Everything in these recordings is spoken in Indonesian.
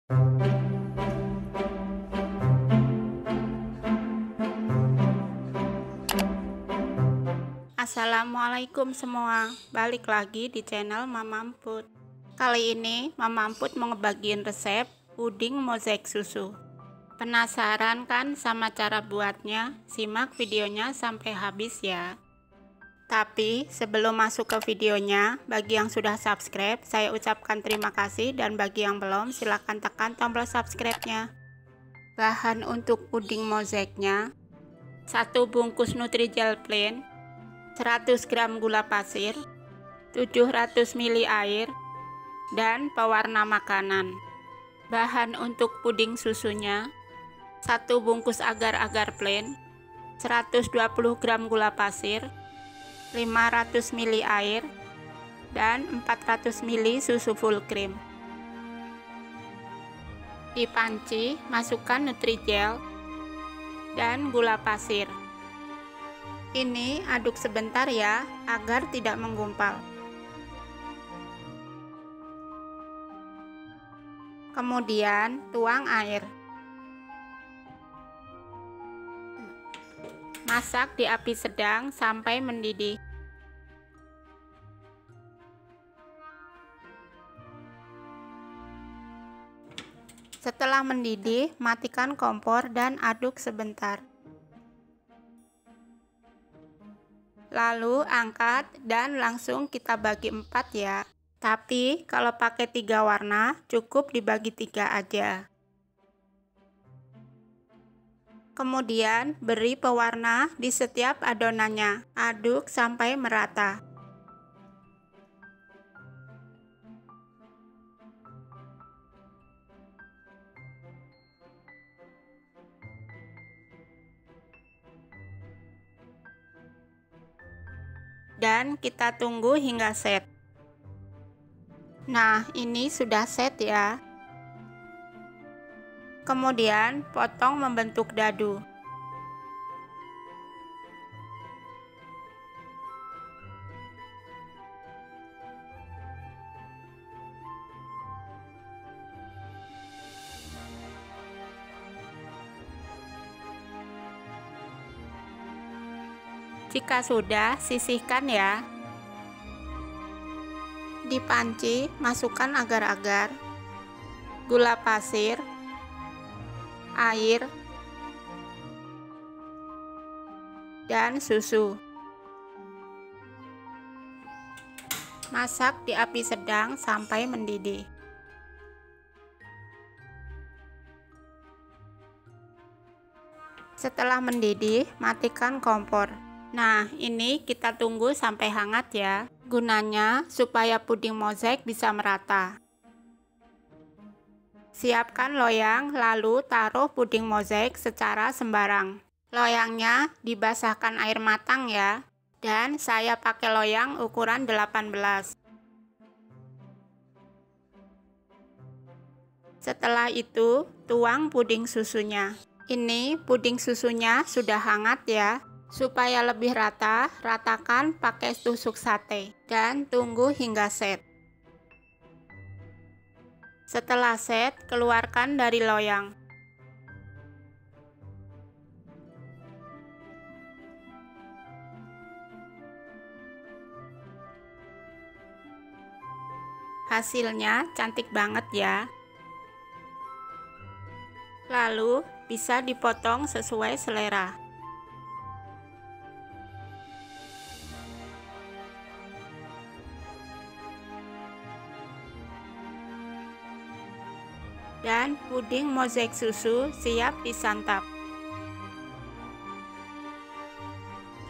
Assalamualaikum semua, balik lagi di channel Mama Emput. Kali ini Mama Emput mau ngebagiin resep puding mozaik susu. Penasaran kan sama cara buatnya? Simak videonya sampai habis ya. Tapi sebelum masuk ke videonya, bagi yang sudah subscribe, saya ucapkan terima kasih, dan bagi yang belum, silahkan tekan tombol subscribe-nya. Bahan untuk puding mozaiknya: 1 bungkus Nutrijel plain, 100 gram gula pasir, 700 ml air, dan pewarna makanan. Bahan untuk puding susunya: 1 bungkus agar-agar plain, 120 gram gula pasir, 500 ml air, dan 400 ml susu full cream. Di panci, masukkan Nutrijel dan gula pasir. Ini aduk sebentar ya, agar tidak menggumpal. Kemudian tuang air. Masak di api sedang sampai mendidih. Setelah mendidih, matikan kompor dan aduk sebentar. Lalu angkat dan langsung kita bagi 4 ya. Tapi kalau pakai 3 warna, cukup dibagi 3 aja. Kemudian beri pewarna di setiap adonannya. Aduk sampai merata. Dan kita tunggu hingga set. Nah, ini sudah set ya. Kemudian potong membentuk dadu. Jika sudah, sisihkan ya. Di panci, masukkan agar-agar, gula pasir, air, dan susu. Masak di api sedang sampai mendidih. Setelah mendidih, matikan kompor. Nah, ini kita tunggu sampai hangat ya. Gunanya supaya puding mozaik bisa merata. Siapkan loyang, lalu taruh puding mozaik secara sembarang. Loyangnya dibasahkan air matang ya. Dan saya pakai loyang ukuran 18. Setelah itu, tuang puding susunya. Ini puding susunya sudah hangat ya. Supaya lebih rata, ratakan pakai tusuk sate dan tunggu hingga set. Setelah set, keluarkan dari loyang. Hasilnya cantik banget ya. Lalu bisa dipotong sesuai selera. Dan puding mozaik susu siap disantap.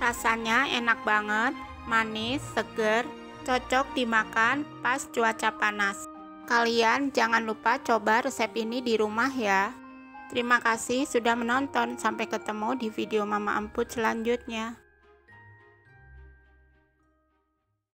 Rasanya enak banget, manis, seger, cocok dimakan pas cuaca panas. Kalian jangan lupa coba resep ini di rumah ya. Terima kasih sudah menonton, sampai ketemu di video Mama Emput selanjutnya.